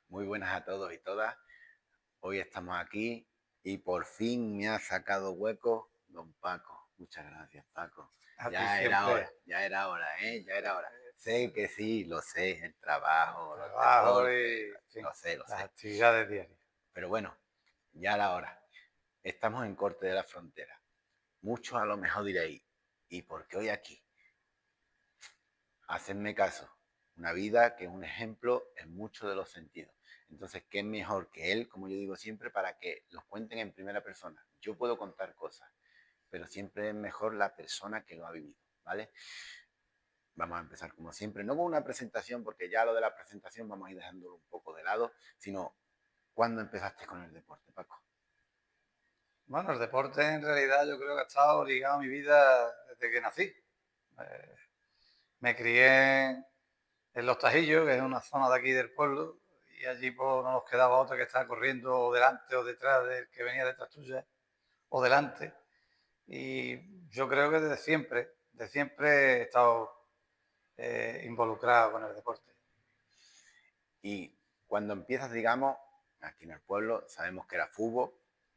Muy buenas a todos y todas. Hoy estamos aquí y por fin me ha sacado hueco don Paco. Muchas gracias, Paco. A ti siempre Ya era hora, ¿eh? Ya era hora. Sé que sí, lo sé, el trabajo, los trabajo deportes, y, en fin, lo sé, lo las sé. actividades diarias. Pero bueno, ya era hora. Estamos en corte de la frontera. Muchos a lo mejor diréis, ¿y por qué hoy aquí? Hacedme caso, una vida que es un ejemplo en muchos de los sentidos. Entonces, ¿qué mejor que él, como yo digo siempre, para que los cuenten en primera persona? Yo puedo contar cosas, pero siempre es mejor la persona que lo ha vivido, ¿vale? Vamos a empezar como siempre, no con una presentación, porque ya lo de la presentación vamos a ir dejándolo un poco de lado, sino ¿cuándo empezaste con el deporte, Paco? Bueno, el deporte en realidad yo creo que ha estado ligado a mi vida desde que nací. Eh, Me crié en Los Tajillos, que es una zona de aquí del pueblo, y allí pues, no nos quedaba otra que estar corriendo o delante o detrás del que venía detrás tuya, o delante. Y yo creo que de siempre he estado involucrado con el deporte. Y cuando empiezas, digamos, aquí en el pueblo, sabemos que era fútbol,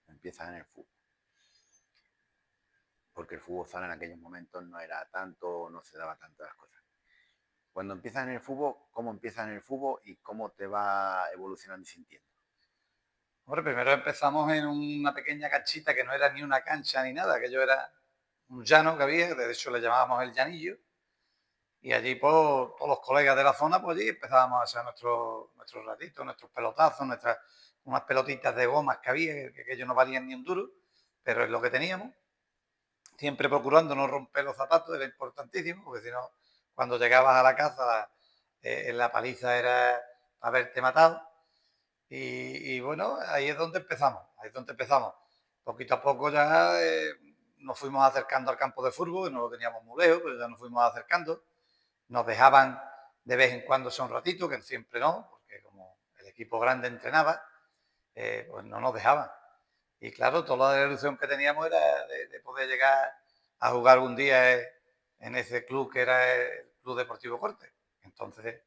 empiezas en el fútbol. Porque el fútbol sala en aquellos momentos no era tanto, no se daba tanto las cosas. Cuando empiezas en el fútbol, ¿cómo empiezas en el fútbol y cómo te va evolucionando y sintiendo? Hombre, primero empezamos en una pequeña canchita que no era ni una cancha ni nada, aquello era un llano que había, de hecho le llamábamos el llanillo, y allí pues, todos los colegas de la zona, pues allí empezábamos a hacer nuestros ratitos, nuestros pelotazos, unas pelotitas de gomas que había, que aquello no valían ni un duro, pero es lo que teníamos, siempre procurando no romper los zapatos, era importantísimo, porque si no, cuando llegabas a la casa, la paliza era haberte matado. Y bueno, ahí es donde empezamos, ahí es donde empezamos. Poquito a poco ya nos fuimos acercando al campo de fútbol, que no lo teníamos muy lejos, pero ya nos fuimos acercando. Nos dejaban de vez en cuando un ratito, que siempre no, porque como el equipo grande entrenaba, pues no nos dejaban. Y claro, toda la ilusión que teníamos era de poder llegar a jugar un día en ese club que era el Club Deportivo Corte. Entonces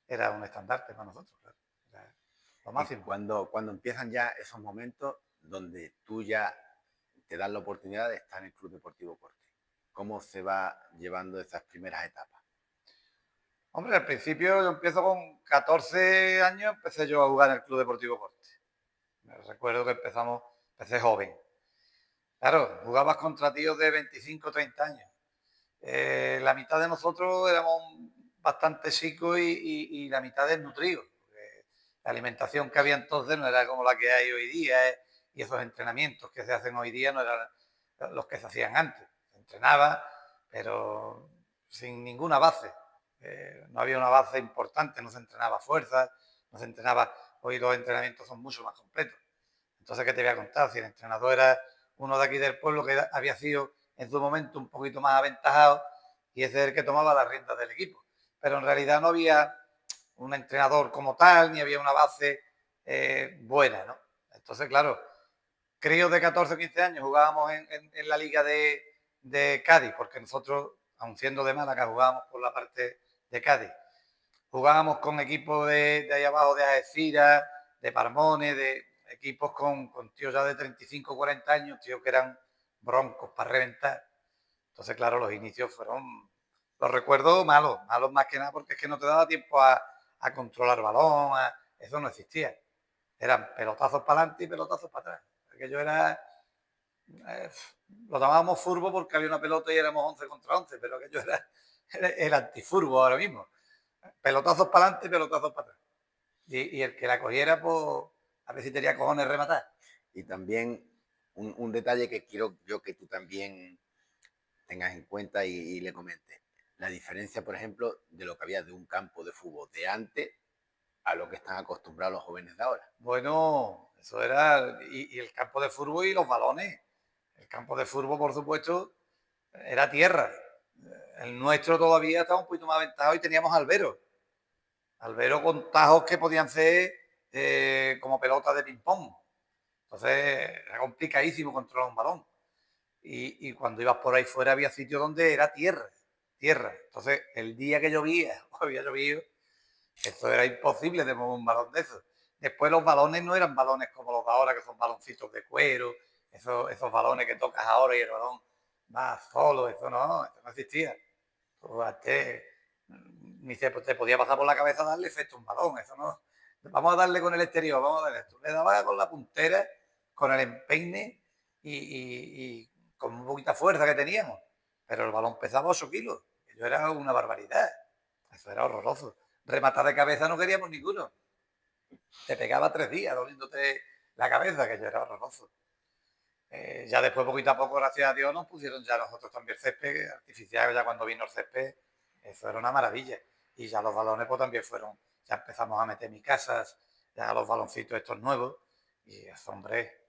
era un estandarte para nosotros, claro. Era lo Y máximo. cuando empiezan ya esos momentos donde tú ya te das la oportunidad de estar en el Club Deportivo Corte, ¿cómo se va llevando esas primeras etapas? Hombre, al principio yo empiezo con 14 años, empecé yo a jugar en el Club Deportivo Corte. Me recuerdo que empecé joven. Claro, jugabas contra tíos de 25 o 30 años. La mitad de nosotros éramos bastante chicos y la mitad desnutridos. La alimentación que había entonces no era como la que hay hoy día, y esos entrenamientos que se hacen hoy día no eran los que se hacían antes. Se entrenaba, pero sin ninguna base. No había una base importante, no se entrenaba fuerza, no se entrenaba. Hoy los entrenamientos son mucho más completos. Entonces, ¿qué te voy a contar? Si el entrenador era uno de aquí del pueblo que había sido en su momento un poquito más aventajado y ese es el que tomaba las riendas del equipo. Pero en realidad no había un entrenador como tal, ni había una base buena, ¿no? Entonces, claro, críos de 14 o 15 años jugábamos en la liga de Cádiz, porque nosotros, aun siendo de Málaga, jugábamos por la parte de Cádiz. Jugábamos con equipos de ahí abajo, de Algeciras, de Parmones, de equipos con tíos ya de 35 o 40 años, tíos que eran broncos para reventar. Entonces, claro, los inicios fueron, los recuerdo malos, malos más que nada porque es que no te daba tiempo a controlar balón, eso no existía. Eran pelotazos para adelante y pelotazos para atrás. Aquello era, eh, lo llamábamos furbo porque había una pelota y éramos 11 contra 11, pero aquello era el antifurbo ahora mismo. Pelotazos para adelante y pelotazos para atrás. Y el que la cogiera, pues, a ver si tenía cojones rematar. Y también un detalle que quiero yo que tú también tengas en cuenta y le comentes. La diferencia, por ejemplo, de lo que había de un campo de fútbol de antes a lo que están acostumbrados los jóvenes de ahora. Bueno, eso era. Y el campo de fútbol y los balones. El campo de fútbol, por supuesto, era tierra. El nuestro todavía estaba un poquito más aventajado y teníamos alberos. Alberos con tajos que podían ser como pelotas de ping-pong. Entonces era complicadísimo controlar un balón. Y cuando ibas por ahí fuera había sitios donde era tierra, tierra. Entonces el día que llovía o había llovido, eso era imposible de mover un balón de eso. Después los balones no eran balones como los de ahora, que son baloncitos de cuero, esos balones que tocas ahora y el balón va solo, eso no existía. Pues antes ni se te podía pasar por la cabeza darle efecto a un balón, eso no. Vamos a darle con el exterior, vamos a darle esto. Le daba con la puntera, con el empeine y con un poquita fuerza que teníamos. Pero el balón pesaba 8 kilos. Eso era una barbaridad. Eso era horroroso. Rematar de cabeza no queríamos ninguno. Te pegaba 3 días doliéndote la cabeza, que yo era horroroso. Ya después, poquito a poco, gracias a Dios, nos pusieron ya nosotros también césped artificial. Ya cuando vino el césped, eso era una maravilla. Y ya los balones pues también fueron, ya empezamos a meter mi casas, ya los baloncitos estos nuevos. Y eso, hombre,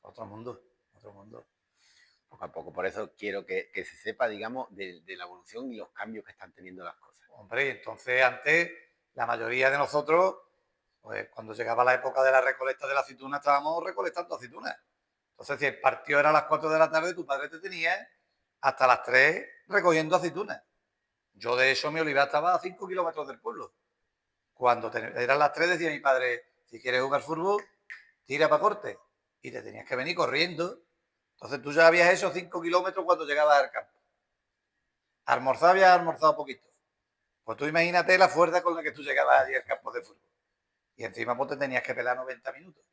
otro mundo, otro mundo. Poco a poco. Por eso quiero que se sepa, digamos, de la evolución y los cambios que están teniendo las cosas. Hombre, entonces antes la mayoría de nosotros, pues cuando llegaba la época de la recolecta de la aceituna, estábamos recolectando aceitunas. Entonces, si el partido era a las 4 de la tarde, tu padre te tenía hasta las 3 recogiendo aceitunas. Yo, de hecho, mi olivar estaba a 5 kilómetros del pueblo. Cuando eran las 3 decía mi padre, si quieres jugar fútbol, tira para corte. Y te tenías que venir corriendo. Entonces tú ya habías hecho 5 kilómetros cuando llegabas al campo. Almorzar habías almorzado poquito. Pues tú imagínate la fuerza con la que tú llegabas allí al campo de fútbol. Y encima pues te tenías que pelar 90 minutos.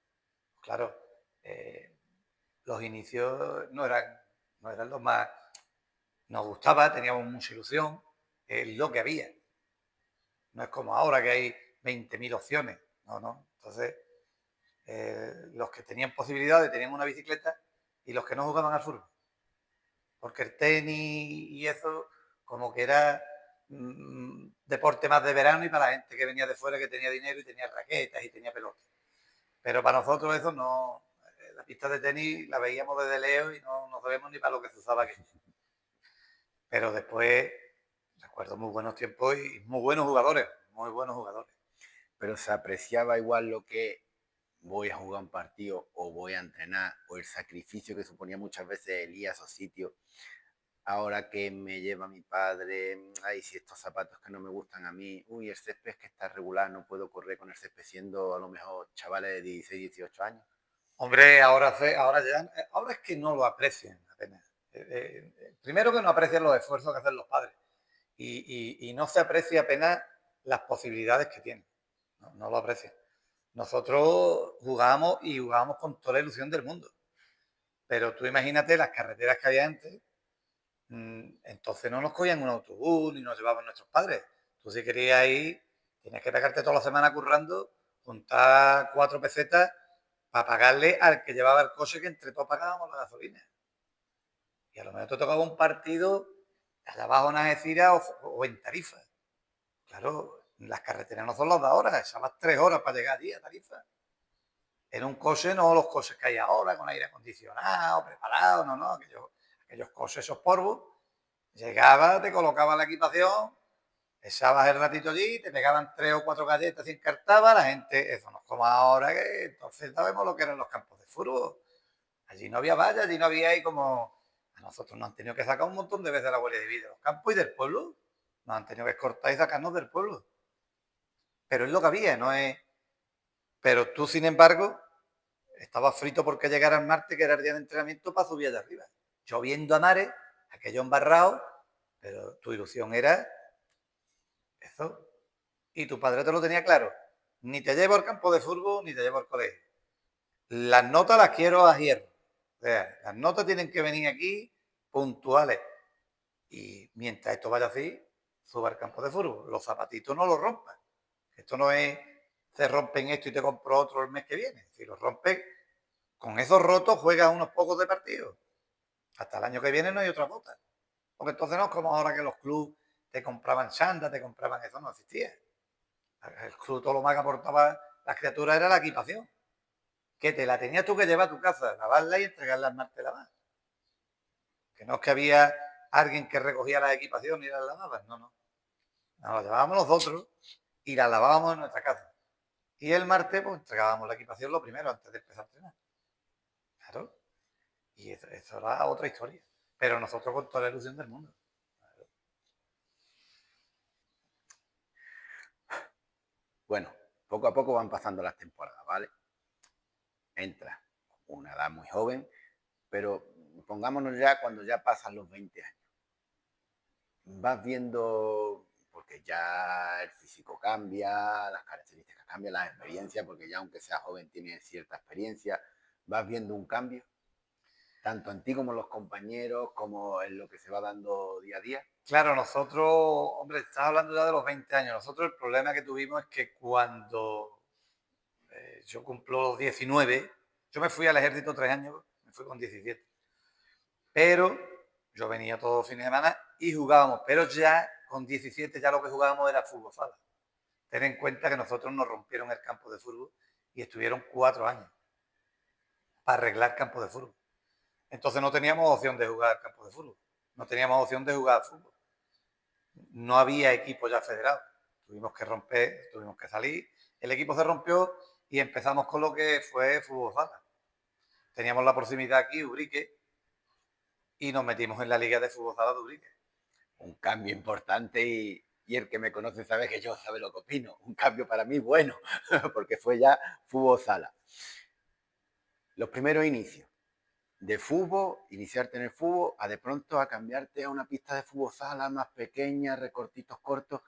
Claro, eh, los inicios no eran los más. Nos gustaba, teníamos mucha ilusión, es lo que había. No es como ahora que hay 20.000 opciones. No, no. Entonces, los que tenían posibilidades tenían una bicicleta y los que no jugaban al fútbol. Porque el tenis y eso, como que era deporte más de verano y para la gente que venía de fuera, que tenía dinero y tenía raquetas y tenía pelotas. Pero para nosotros eso no. La pista de tenis la veíamos desde lejos y no sabemos ni para lo que se usaba aquí. Pero después recuerdo muy buenos tiempos y muy buenos jugadores, muy buenos jugadores. Pero se apreciaba igual lo que voy a jugar un partido o voy a entrenar o el sacrificio que suponía muchas veces el ir a esos sitios. Ahora que me lleva mi padre, ay, si estos zapatos que no me gustan a mí, uy, el césped es que está regular, no puedo correr con el césped siendo a lo mejor chavales de 16, 18 años. Hombre, ahora es que no lo aprecian apenas. Primero que no aprecian los esfuerzos que hacen los padres y no se aprecia apenas las posibilidades que tienen. No lo aprecian. Nosotros jugábamos con toda la ilusión del mundo. Pero tú imagínate las carreteras que había antes. Entonces no nos cogían un autobús ni nos llevaban nuestros padres. Tú si querías ir, tenías que pegarte toda la semana currando, juntar 4 pesetas para pagarle al que llevaba el coche, que entre todos pagábamos la gasolina. Y a lo mejor te tocaba un partido allá abajo en Algeciras o en Tarifa. Claro, las carreteras no son las de ahora, echabas 3 horas para llegar allí a Tarifa. En un coche, no los coches que hay ahora, con aire acondicionado, preparado, no, aquellos coches, esos polvos. Llegaba, te colocaba la equipación, echabas el ratito allí, te pegaban 3 o 4 galletas y encartaba, la gente, eso no es como ahora, que entonces sabemos lo que eran los campos de fútbol. Allí no había vallas, allí no había ahí como. A nosotros nos han tenido que sacar un montón de veces la Guardia Civil de los campos y del pueblo. Nos han tenido que cortar y sacarnos del pueblo. Pero es lo que había, no es. Pero tú, sin embargo, estabas frito porque llegara el martes, que era el día de entrenamiento, para subir allá arriba. Lloviendo a mares, aquello embarrado, pero tu ilusión era eso. Y tu padre te lo tenía claro. Ni te llevo al campo de fútbol, ni te llevo al colegio. Las notas las quiero a hierro. O sea, las notas tienen que venir aquí puntuales. Y mientras esto vaya así, suba al campo de fútbol. Los zapatitos no los rompas. Esto no es, se rompen esto y te compro otro el mes que viene. Si los rompes, con esos rotos juegas unos pocos de partidos. Hasta el año que viene no hay otra bota. Porque entonces no es como ahora que los clubes te compraban chandas, te compraban, eso no existía. El club todo lo más que aportaba las criaturas era la equipación. Que te la tenías tú que llevar a tu casa, lavarla y entregarla al martes lavar. Que no es que había alguien que recogía las equipaciones y las lavaba, no. Nos las llevábamos nosotros y las lavábamos en nuestra casa. Y el martes pues entregábamos la equipación lo primero antes de empezar a entrenar. Claro. Y eso era otra historia. Pero nosotros con toda la ilusión del mundo. Bueno, poco a poco van pasando las temporadas, ¿vale? Entra una edad muy joven, pero pongámonos ya cuando ya pasan los 20 años. Vas viendo, porque ya el físico cambia, las características cambian, las experiencias, porque ya aunque sea joven tiene cierta experiencia, vas viendo un cambio, tanto en ti como en los compañeros, como en lo que se va dando día a día. Claro, nosotros, hombre, estás hablando ya de los 20 años. Nosotros el problema que tuvimos es que cuando yo cumplo 19, yo me fui al ejército 3 años, me fui con 17. Pero yo venía todos los fines de semana y jugábamos, pero ya con 17 ya lo que jugábamos era fútbol sala. Ten en cuenta que nosotros nos rompieron el campo de fútbol y estuvieron 4 años para arreglar campo de fútbol. Entonces no teníamos opción de jugar al campo de fútbol, no teníamos opción de jugar al fútbol. No había equipo ya federado. Tuvimos que romper, tuvimos que salir. El equipo se rompió y empezamos con lo que fue fútbol sala. Teníamos la proximidad aquí, Ubrique, y nos metimos en la liga de fútbol sala de Ubrique. Un cambio importante y el que me conoce sabe que yo sabe lo que opino. Un cambio para mí bueno, porque fue ya fútbol sala. Los primeros inicios de fútbol, iniciarte en el fútbol, a de pronto a cambiarte a una pista de fútbol sala más pequeña, recortitos cortos.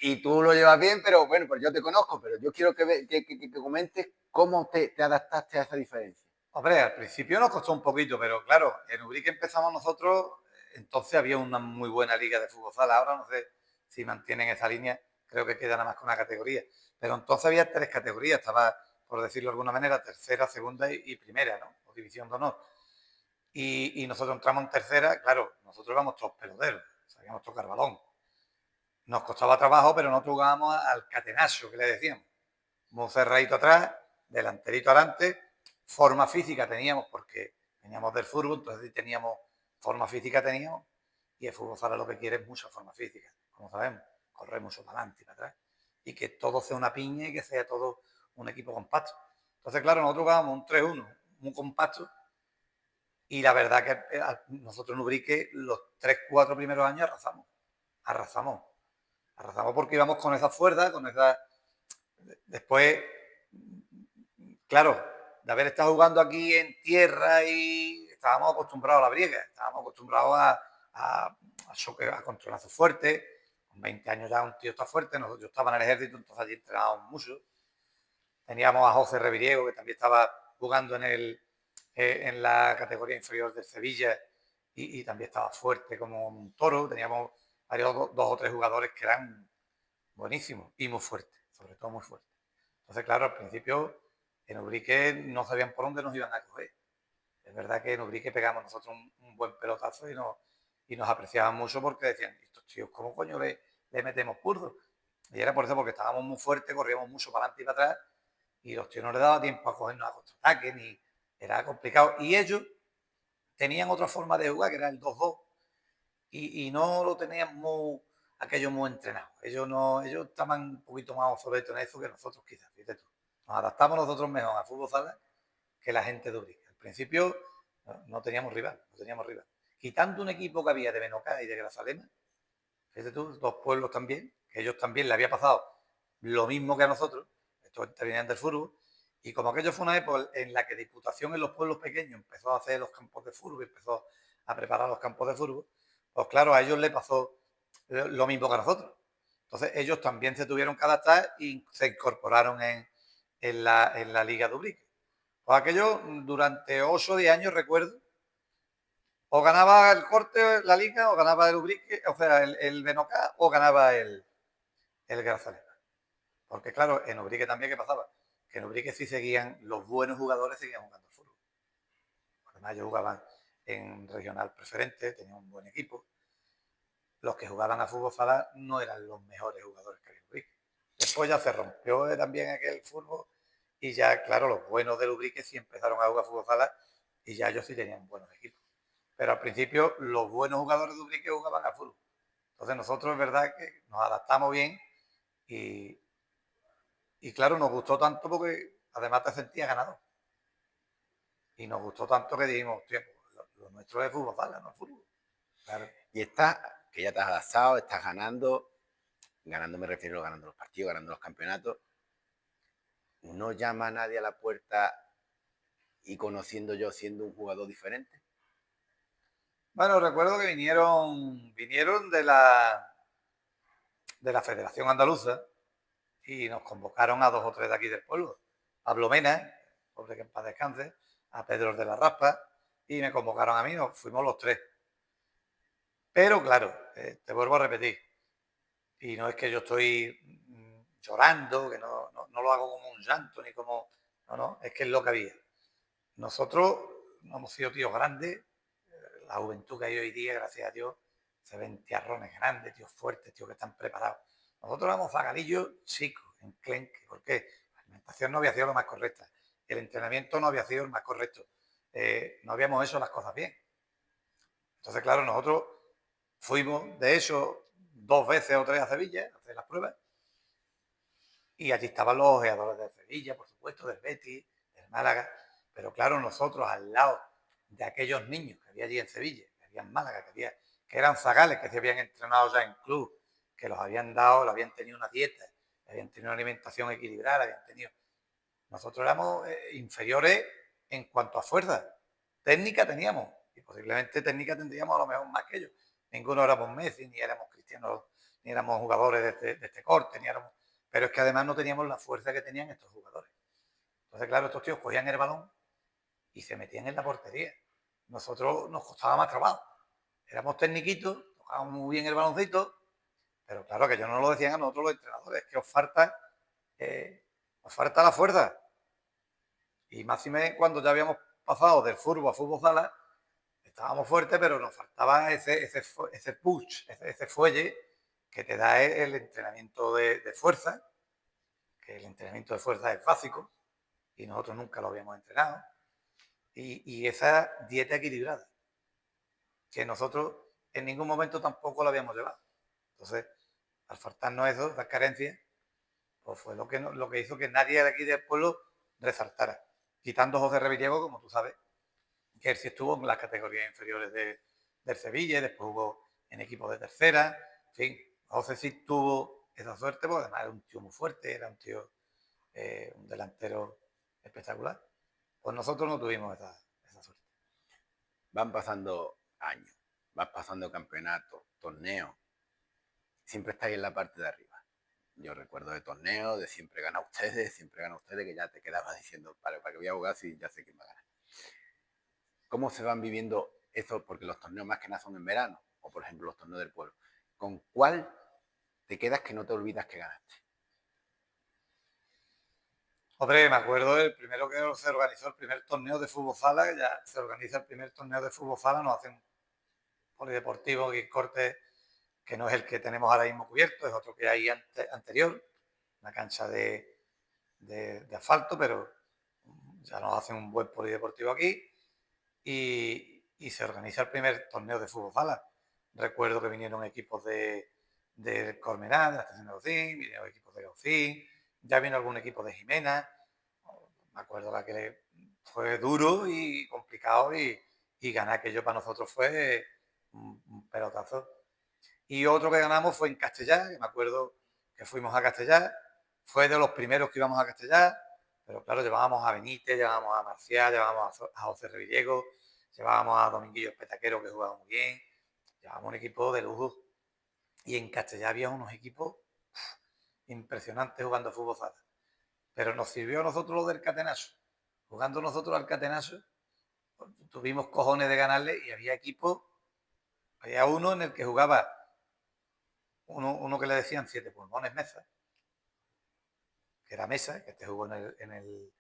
Y tú lo llevas bien, pero bueno, pues yo te conozco, pero yo quiero que comentes cómo te adaptaste a esa diferencia. Hombre, al principio nos costó un poquito, pero claro, en Ubrique empezamos nosotros, entonces había una muy buena liga de fútbol sala. Ahora no sé si mantienen esa línea, creo que queda nada más con una categoría. Pero entonces había 3 categorías, estaba, por decirlo de alguna manera, tercera, segunda y primera, ¿no? O división de honor. Y nosotros entramos en tercera, claro, nosotros éramos todos peloteros, sabíamos tocar balón. Nos costaba trabajo, pero nosotros jugábamos al catenacho, que le decíamos. Muy cerradito atrás, delanterito adelante, forma física teníamos porque veníamos del fútbol, entonces teníamos forma física teníamos, y el fútbol sala lo que quiere es mucha forma física, como sabemos, correr mucho para adelante y para atrás, y que todo sea una piña y que sea todo un equipo compacto. Entonces, claro, nosotros jugábamos un 3-1 muy compacto, y la verdad que nosotros en Ubrique los 3-4 primeros años arrasamos, arrasamos porque íbamos con esa fuerza, con esa... Después, claro, de haber estado jugando aquí en tierra y estábamos acostumbrados a la briega, estábamos acostumbrados a choque, a controlazos fuertes. Con 20 años ya un tío está fuerte, yo estaba en el ejército, entonces allí entrenábamos mucho. Teníamos a José Reviriego, que también estaba jugando en la categoría inferior del Sevilla y también estaba fuerte como un toro. Teníamos varios, 2 o 3 jugadores que eran buenísimos y muy fuertes, sobre todo muy fuertes. Entonces, claro, al principio en Ubrique no sabían por dónde nos iban a coger. Es verdad que en Ubrique pegamos nosotros un buen pelotazo y nos apreciaban mucho porque decían, estos tíos, ¿cómo coño le metemos purdo? Y era por eso, porque estábamos muy fuertes, corríamos mucho para adelante y para atrás, y los tíos no les daba tiempo a cogernos a contraataque, ni era complicado. Y ellos tenían otra forma de jugar, que era el 2-2, y no lo tenían aquello muy entrenado. Ellos estaban un poquito más obsoletos en eso que nosotros quizás, fíjate tú. Nos adaptamos nosotros mejor a fútbol sala que la gente de Ubrique. Al principio no teníamos rival, no teníamos rival. Quitando un equipo que había de Benocá y de Grazalema, fíjate tú, 2 pueblos también, que ellos también le había pasado lo mismo que a nosotros, estos venían del fútbol, y como aquello fue una época en la que Diputación en los pueblos pequeños empezó a hacer los campos de fútbol, empezó a preparar los campos de fútbol, pues claro, a ellos les pasó lo mismo que a nosotros. Entonces ellos también se tuvieron que adaptar y se incorporaron en la Liga de Ubrique. Pues aquello durante 8 o 10 años, recuerdo, o ganaba el corte, la liga, o ganaba el Ubrique, o sea, el Benocá, o ganaba el Grazalema. Porque claro, en Ubrique también, ¿qué pasaba? Que en Ubrique sí seguían, los buenos jugadores seguían jugando al fútbol. Además, ellos jugaban en regional preferente, tenían un buen equipo. Los que jugaban a fútbol sala no eran los mejores jugadores que había en Ubrique. Después ya se rompió también aquel fútbol y ya, claro, los buenos del Ubrique sí empezaron a jugar fútbol sala y ya ellos sí tenían buenos equipos. Pero al principio los buenos jugadores de Ubrique jugaban a fútbol. Entonces nosotros es verdad que nos adaptamos bien y, y claro, nos gustó tanto porque además te sentías ganador. Y nos gustó tanto que dijimos, hostia, pues lo nuestro es fútbol sala, no es fútbol. Claro. Y estás, que ya te has adaptado, estás ganando. ganando me refiero a ganando los partidos, ganando los campeonatos, no llama a nadie a la puerta y conociendo yo siendo un jugador diferente. Bueno, recuerdo que vinieron de la Federación Andaluza y nos convocaron a 2 o 3 de aquí del pueblo. Pablo Mena, pobre que en paz descanse, a Pedro de la Raspa, y me convocaron a mí, nos fuimos los 3. Pero claro, te vuelvo a repetir, y no es que yo estoy llorando, que no lo hago como un llanto, ni como... No, no, es que es lo que había. Nosotros no hemos sido tíos grandes, la juventud que hay hoy día, gracias a Dios, se ven tiarrones grandes, tíos fuertes, tíos que están preparados. Nosotros éramos zagalillos chicos, enclenques. ¿Por qué? La alimentación no había sido lo más correcta, el entrenamiento no había sido el más correcto, no habíamos hecho las cosas bien. Entonces, claro, nosotros fuimos de eso 2 veces o 3 a Sevilla a hacer las pruebas y allí estaban los ojeadores de Sevilla, por supuesto, del Betis, del Málaga, pero claro, nosotros al lado de aquellos niños que había allí en Sevilla, que había en Málaga, que eran zagales, que se habían entrenado ya en club, que los habían dado, habían tenido una dieta, habían tenido una alimentación equilibrada, habían tenido... Nosotros éramos inferiores en cuanto a fuerza. Técnica teníamos, y posiblemente técnica tendríamos a lo mejor más que ellos. Ninguno éramos Messi, ni éramos Cristianos, ni éramos jugadores de este corte, ni éramos... Pero es que además no teníamos la fuerza que tenían estos jugadores. Entonces, claro, estos tíos cogían el balón y se metían en la portería. Nosotros nos costaba más trabajo. Éramos tecniquitos, tocábamos muy bien el baloncito, pero claro que ellos no lo decían a nosotros los entrenadores, es que os falta la fuerza. Y máxime cuando ya habíamos pasado del fútbol a fútbol sala, estábamos fuertes, pero nos faltaba ese push, ese fuelle que te da el entrenamiento de fuerza, que el entrenamiento de fuerza es básico y nosotros nunca lo habíamos entrenado. Y esa dieta equilibrada, que nosotros en ningún momento tampoco la habíamos llevado. Entonces, al faltarnos eso, esas carencias, pues fue lo que hizo que nadie de aquí del pueblo resaltara. Quitando a José Revillego, como tú sabes, que él sí estuvo en las categorías inferiores del Sevilla, después jugó en equipos de tercera, en fin, José sí tuvo esa suerte, porque además era un tío muy fuerte, era un tío, un delantero espectacular. Pues nosotros no tuvimos esa suerte. Van pasando años, van pasando campeonatos, torneos, siempre estáis en la parte de arriba. Yo recuerdo de torneos, de siempre gana ustedes, que ya te quedabas diciendo, para que voy a jugar si ya sé quién va a ganar. ¿Cómo se van viviendo eso? Porque los torneos más que nada son en verano, o por ejemplo los torneos del pueblo. ¿Con cuál te quedas que no te olvidas que ganaste? Hombre, me acuerdo del primero que se organizó el primer torneo de fútbol sala, que ya se organiza el primer torneo de fútbol sala, nos hacen un polideportivo y corte que no es el que tenemos ahora mismo cubierto, es otro que hay anterior, una cancha de asfalto, pero ya nos hacen un buen polideportivo aquí y se organiza el primer torneo de fútbol sala. Recuerdo que vinieron equipos de Colmenar, de la estación de Gaucín, vinieron equipos de Gaucín, ya vino algún equipo de Jimena. Me acuerdo que fue duro y complicado y ganar aquello para nosotros fue un pelotazo. Y otro que ganamos fue en Castellar, que me acuerdo que fuimos a Castellar, fue de los primeros que íbamos a Castellar, pero claro, llevábamos a Benítez, llevábamos a Marcial, llevábamos a José Revillego, llevábamos a Dominguillo Espetaquero, que jugaba muy bien, llevábamos un equipo de lujo. Y en Castellar había unos equipos impresionantes jugando a fútbol sala. Pero nos sirvió a nosotros lo del catenazo. Jugando nosotros al catenazo, tuvimos cojones de ganarle y había equipos, había uno en el que jugaba uno que le decían 7 pulmones Mesa, que era Mesa, que este jugó en el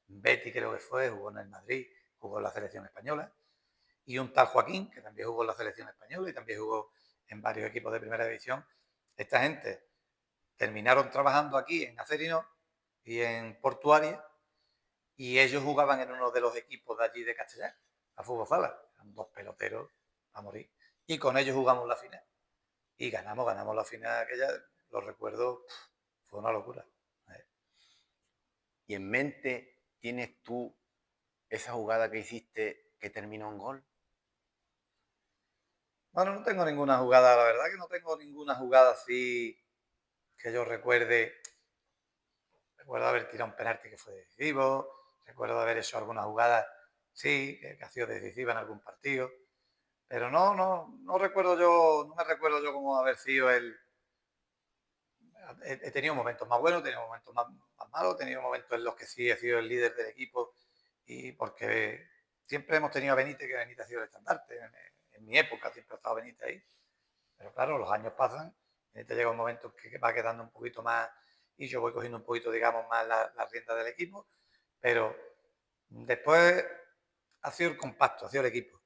Betis, creo que fue, jugó en el Madrid, jugó en la selección española, y un tal Joaquín, que también jugó en la selección española y también jugó en varios equipos de primera división. Esta gente terminaron trabajando aquí en Acerino y en Portuaria, y ellos jugaban en uno de los equipos de allí de Castellar, a fútbol sala. Eran 2 peloteros a morir. Y con ellos jugamos la final. Y ganamos la final aquella, lo recuerdo, fue una locura. ¿Y en mente tienes tú esa jugada que hiciste que terminó en gol? Bueno, no tengo ninguna jugada, la verdad que no tengo ninguna jugada así que yo recuerde. Recuerdo haber tirado un penalti que fue decisivo, recuerdo haber hecho alguna jugada, sí, que ha sido decisiva en algún partido, pero no recuerdo yo, no me recuerdo yo cómo haber sido el. He tenido momentos más buenos, he tenido momentos más malos, he tenido momentos en los que sí he sido el líder del equipo y porque siempre hemos tenido a Benítez, que Benítez ha sido el estandarte. En mi época siempre ha estado Benítez ahí. Pero claro, los años pasan, te llega un momento que va quedando un poquito más y yo voy cogiendo un poquito, digamos, más la rienda del equipo, pero después ha sido el compacto, ha sido el equipo,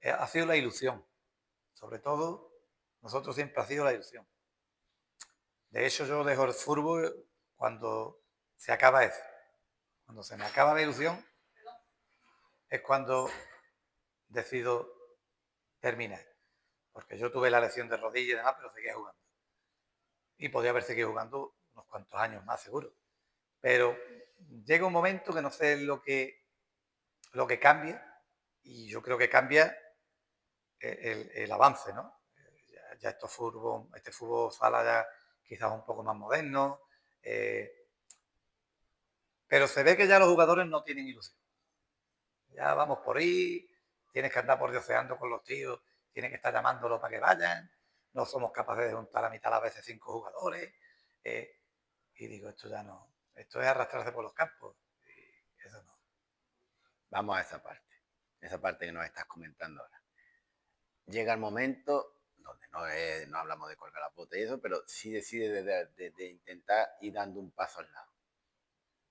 ha sido la ilusión, sobre todo nosotros siempre ha sido la ilusión. De hecho, yo dejo el fútbol cuando se acaba eso. Cuando se me acaba la ilusión es cuando decido terminar. Porque yo tuve la lesión de rodilla y demás, pero seguía jugando. Y podría haber seguido jugando unos cuantos años más, seguro. Pero llega un momento que no sé lo que cambia y yo creo que cambia el avance, ¿no? Ya este fútbol sala ya quizás un poco más moderno, pero se ve que ya los jugadores no tienen ilusión. Ya vamos por ahí, tienes que andar por dioseando con los tíos, tienes que estar llamándolos para que vayan, no somos capaces de juntar a mitad a veces 5 jugadores, eh, y digo, esto ya no, esto es arrastrarse por los campos, y eso no. Vamos a esa parte que nos estás comentando ahora. Llega el momento donde no hablamos de colgar la bota y eso, pero sí decide de intentar ir dando un paso al lado.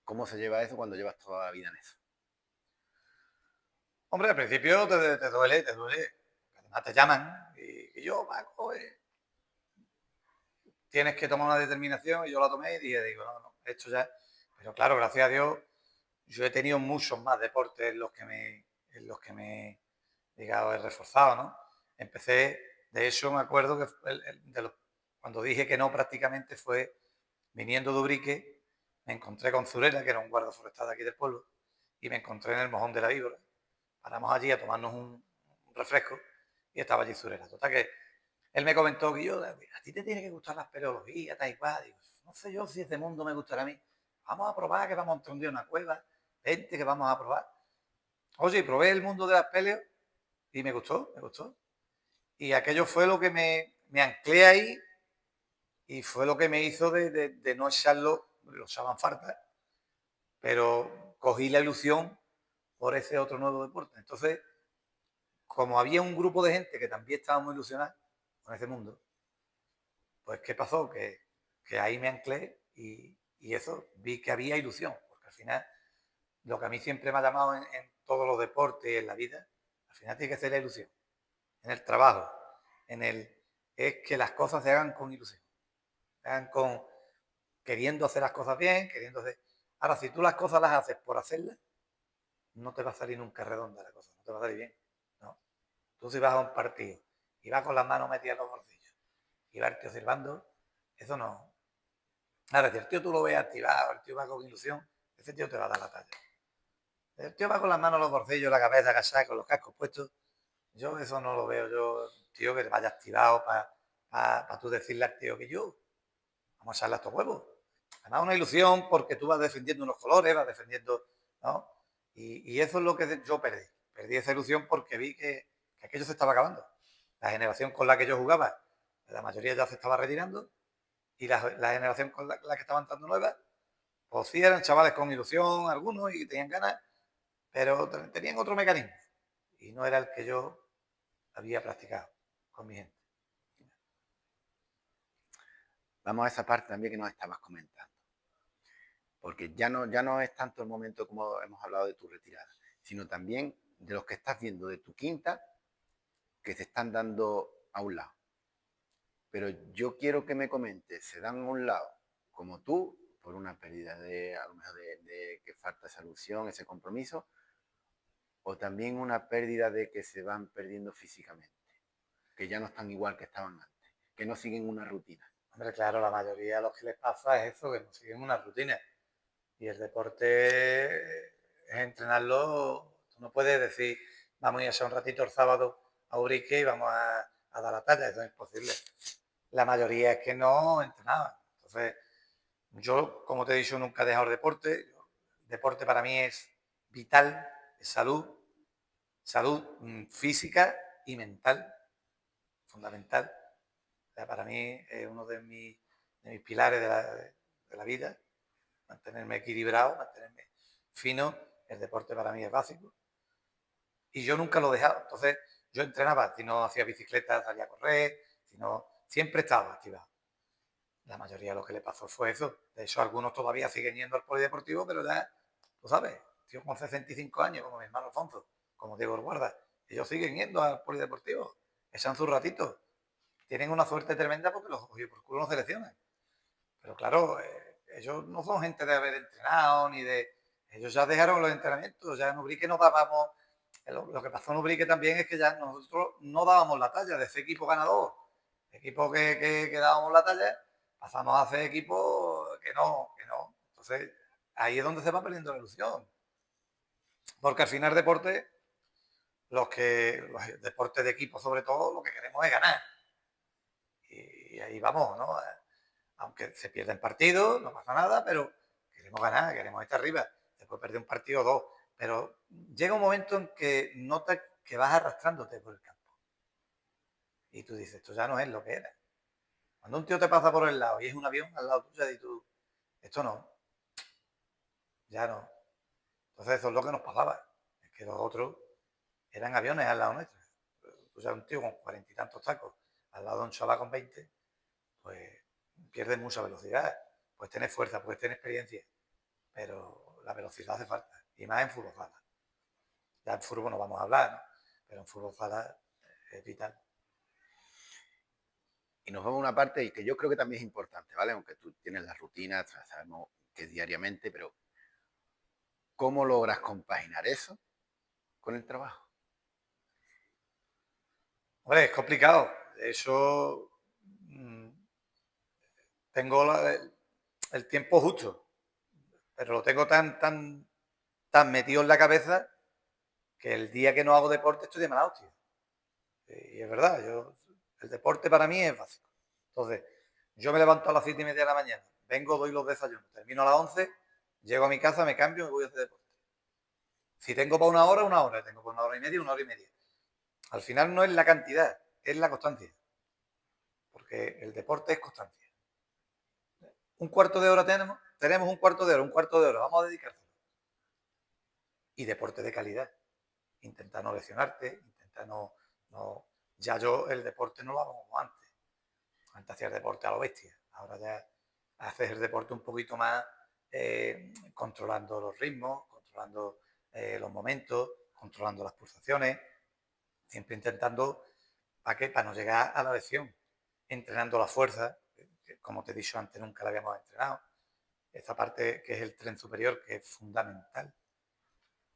¿Cómo se lleva eso cuando llevas toda la vida en eso? Hombre, al principio te duele, te duele. Además te llaman y yo, Paco, tienes que tomar una determinación y yo la tomé y digo, no, esto ya. Pero claro, gracias a Dios, yo he tenido muchos más deportes en los que me digamos, he reforzado, ¿no? Empecé, de hecho, me acuerdo que cuando dije que no prácticamente fue viniendo de Ubrique, me encontré con Zurera, que era un guarda forestal de aquí del pueblo, y me encontré en el Mojón de la Víbora. Paramos allí a tomarnos un refresco y estaba allí Zurera. Total que él me comentó que a ti te tiene que gustar la espeleología, tal y cual. Digo, no sé yo si ese mundo me gustará a mí. Vamos a probar, que vamos a entrar un día en una cueva, vente que vamos a probar. Oye, probé el mundo de las peleas y me gustó, me gustó. Y aquello fue lo que me anclé ahí y fue lo que me hizo de no echarlo, lo echaban falta, pero cogí la ilusión por ese otro nuevo deporte. Entonces, como había un grupo de gente que también estaba muy ilusionada con ese mundo, pues ¿qué pasó? Que ahí me anclé y eso, vi que había ilusión, porque al final lo que a mí siempre me ha llamado en todos los deportes y en la vida, al final tiene que ser la ilusión, en el trabajo, es que las cosas se hagan con ilusión, se hagan con queriendo hacer las cosas bien, queriendo hacer. Ahora, si tú las cosas las haces por hacerlas, no te va a salir nunca redonda la cosa, no te va a salir bien. No. Tú si vas a un partido y vas con las manos metidas en los bolsillos y va el tío silbando, eso no. Ahora, si el tío tú lo ves activado, el tío va con ilusión, ese tío te va a dar la talla. El tío va con las manos en los bolsillos, la cabeza agachada, con los cascos puestos. Yo eso no lo veo. Yo, tío, que te vaya activado para tú decirle al tío que yo, vamos a echarle a estos huevos. Además, una ilusión porque tú vas defendiendo unos colores, vas defendiendo, ¿no? Y eso es lo que yo perdí. Perdí esa ilusión porque vi que aquello se estaba acabando. La generación con la que yo jugaba, la mayoría ya se estaba retirando y la generación con la que estaban entrando nuevas, pues sí eran chavales con ilusión, algunos, y tenían ganas, pero tenían otro mecanismo. Y no era el que yo había practicado con mi gente. Vamos a esa parte también que nos estabas comentando. Porque ya no es tanto el momento como hemos hablado de tu retirada, sino también de los que estás viendo de tu quinta que se están dando a un lado. Pero yo quiero que me comentes, ¿se dan a un lado como tú, por una pérdida de, a lo mejor de que falta esa ilusión, ese compromiso, o también una pérdida de que se van perdiendo físicamente, que ya no están igual que estaban antes, que no siguen una rutina? Hombre, claro, la mayoría de los que les pasa es eso, que no siguen una rutina. Y el deporte es entrenarlo. Tú no puedes decir, vamos a ir a hacer un ratito el sábado a Urique y vamos a dar la talla. Eso es imposible. La mayoría es que no entrenaban. Entonces, yo, como te he dicho, nunca he dejado el deporte. El deporte para mí es vital, es salud, física y mental, fundamental. O sea, para mí es uno de mis pilares de la vida, mantenerme equilibrado, mantenerme fino. El deporte para mí es básico. Y yo nunca lo he dejado. Entonces, yo entrenaba, si no hacía bicicleta, salía a correr, si no, siempre estaba activado. La mayoría de lo que le pasó fue eso. De hecho, algunos todavía siguen yendo al polideportivo, pero ya, tú sabes, tío con 65 años, como mi hermano Alfonso, como Diego Guarda, ellos siguen yendo al polideportivo, echan su ratito. Tienen una suerte tremenda porque los cogió por culo no se lesionan. Pero claro, ellos no son gente de haber entrenado, ni de... Ellos ya dejaron los entrenamientos, ya en Ubrique no dábamos... Lo que pasó en Ubrique también es que ya nosotros no dábamos la talla de ese equipo ganador. Equipo que dábamos la talla, pasamos a hacer equipos que no, que no. Entonces, ahí es donde se va perdiendo la ilusión. Porque al final deporte, los deportes de equipo sobre todo, lo que queremos es ganar. Y ahí vamos, ¿no? Aunque se pierden partidos, no pasa nada, pero queremos ganar, queremos estar arriba. Después perder un partido o dos. Pero llega un momento en que notas que vas arrastrándote por el campo. Y tú dices, esto ya no es lo que era. Cuando un tío te pasa por el lado y es un avión al lado tuyo, y tú, esto no, ya no. Entonces eso es lo que nos pasaba. Es que los otros eran aviones al lado nuestro. O sea, un tío con 40 y tantos tacos al lado de un chaval con 20, pues pierdes mucha velocidad. Puedes tener fuerza, puedes tener experiencia, pero la velocidad hace falta. Y más en fútbol sala. Ya en fútbol no vamos a hablar, ¿no? Pero en fútbol sala es vital. Y nos vamos a una parte que yo creo que también es importante, ¿vale? Aunque tú tienes la rutina, sabemos que es diariamente, pero ¿cómo logras compaginar eso con el trabajo? Hombre, es complicado. Eso tengo el tiempo justo, pero lo tengo tan metido en la cabeza que el día que no hago deporte estoy de mala hostia. Y es verdad, el deporte para mí es básico. Entonces, yo me levanto a las 7:30 de la mañana, vengo, doy los desayunos, termino a las 11, llego a mi casa, me cambio y me voy a hacer deporte. Si tengo para una hora, tengo para una hora y media, una hora y media. Al final no es la cantidad, es la constancia. Porque el deporte es constancia. Un cuarto de hora tenemos un cuarto de hora, vamos a dedicárselo. Y deporte de calidad. Intenta no lesionarte, intenta no... Ya yo el deporte no lo hago como antes. Antes hacía el deporte a lo bestia. Ahora ya haces el deporte un poquito más controlando los ritmos, controlando los momentos, controlando las pulsaciones, siempre intentando para no llegar a la lesión, entrenando la fuerza, que como te he dicho antes nunca la habíamos entrenado, esta parte que es el tren superior, que es fundamental,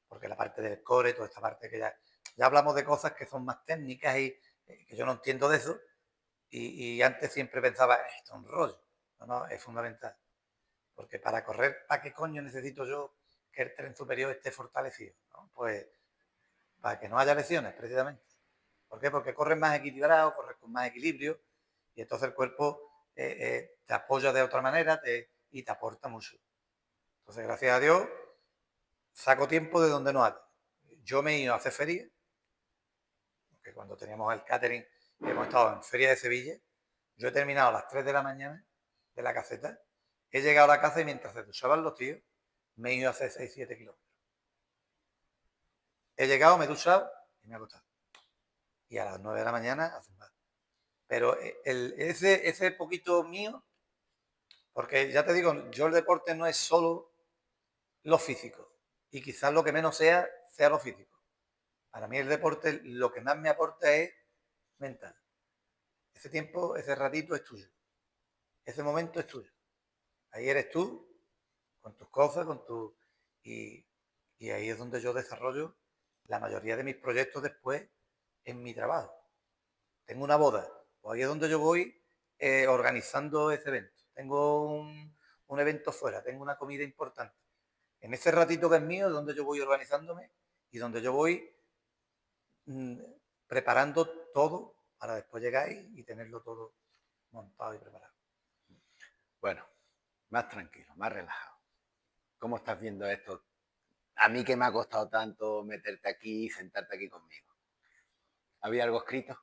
porque la parte del core, toda esta parte que ya hablamos de cosas que son más técnicas y que yo no entiendo de eso, y antes siempre pensaba, esto es un rollo, no, es fundamental, porque para correr, ¿para qué coño necesito yo que el tren superior esté fortalecido? ¿No? Pues para que no haya lesiones, precisamente. ¿Por qué? Porque corres más equilibrado, corres con más equilibrio y entonces el cuerpo te apoya de otra manera y te aporta mucho. Entonces, gracias a Dios, saco tiempo de donde no hay. Yo me he ido a hacer feria, porque cuando teníamos el catering, hemos estado en Feria de Sevilla, yo he terminado a las 3 de la mañana de la caseta, he llegado a la casa y mientras se duchaban los tíos, me he ido a hacer 6-7 kilómetros. He llegado, me he duchado y me he acostado. Y a las 9 de la mañana a zumbar. Pero ese poquito mío, porque ya te digo, yo el deporte no es solo lo físico. Y quizás lo que menos sea lo físico. Para mí el deporte lo que más me aporta es mental. Ese tiempo, ese ratito es tuyo. Ese momento es tuyo. Ahí eres tú, con tus cosas, con tu... Y, y ahí es donde yo desarrollo la mayoría de mis proyectos después en mi trabajo. Tengo una boda, pues ahí es donde yo voy organizando ese evento. Tengo un evento fuera, tengo una comida importante. En ese ratito que es mío es donde yo voy organizándome y donde yo voy mm, preparando todo para después llegar y tenerlo todo montado y preparado. Bueno, más tranquilo, más relajado. ¿Cómo estás viendo esto? A mí que me ha costado tanto meterte aquí y sentarte aquí conmigo. ¿Había algo escrito?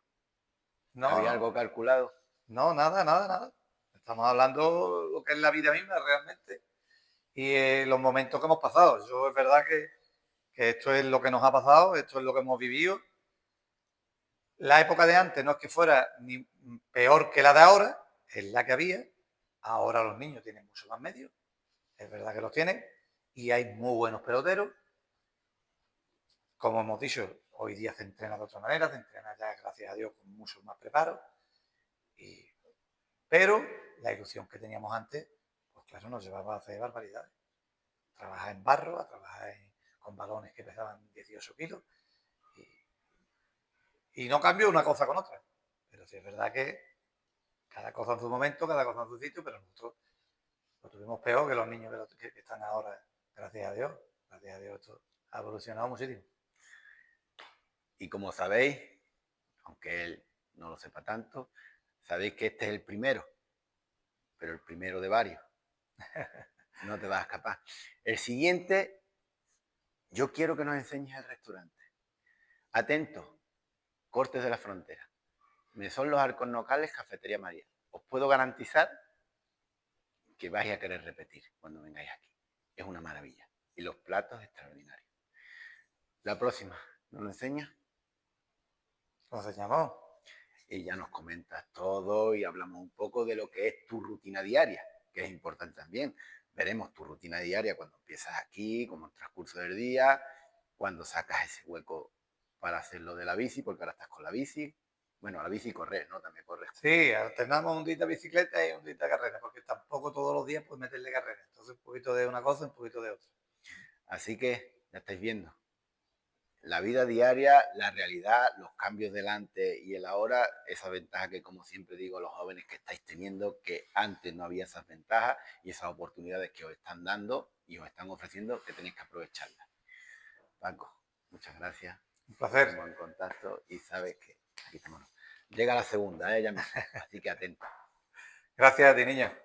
No, ¿Había algo no, calculado? no, nada, nada, nada. Estamos hablando lo que es la vida misma realmente y los momentos que hemos pasado. Yo es verdad que esto es lo que nos ha pasado, esto es lo que hemos vivido. La época de antes no es que fuera ni peor que la de ahora, es la que había. Ahora los niños tienen mucho más medios, es verdad que los tienen, y hay muy buenos peloteros. Como hemos dicho, hoy día se entrena de otra manera, se entrena ya, gracias a Dios, con mucho más preparo. Y, pero la ilusión que teníamos antes, pues claro, nos llevaba a hacer barbaridades. Trabajar en barro, a trabajar con balones que pesaban 18 kilos. Y no cambio una cosa con otra. Pero sí es verdad que cada cosa en su momento, cada cosa en su sitio, pero nosotros lo tuvimos peor que los niños que están ahora, gracias a Dios. Gracias a Dios esto ha evolucionado muchísimo. Y como sabéis, aunque él no lo sepa tanto, sabéis que este es el primero, pero el primero de varios. No te vas a escapar. El siguiente, yo quiero que nos enseñes el restaurante. Atento, Cortes de la Frontera. Me son los Arcos Nocales, Cafetería María. Os puedo garantizar que vais a querer repetir cuando vengáis aquí. Es una maravilla. Y los platos extraordinarios. La próxima, ¿nos lo enseñas? ¿Cómo se llamó? Y ya nos comentas todo y hablamos un poco de lo que es tu rutina diaria, que es importante también. Veremos tu rutina diaria cuando empiezas aquí, como el transcurso del día, cuando sacas ese hueco para hacer lo de la bici, porque ahora estás con la bici. Bueno, la bici correr, ¿no? También corres. Sí, alternamos un día de bicicleta y un día de carrera, porque tampoco todos los días puedes meterle carrera. Entonces un poquito de una cosa, un poquito de otra. Así que ya estáis viendo. La vida diaria, la realidad, los cambios del antes y el ahora, esa ventaja que, como siempre digo, los jóvenes que estáis teniendo, que antes no había esas ventajas y esas oportunidades que os están dando y os están ofreciendo, que tenéis que aprovecharlas. Paco, muchas gracias. Un placer. Estamos en contacto y sabes que aquí estamos. Llega la segunda, ya mismo. Así que atento. Gracias a ti, niña.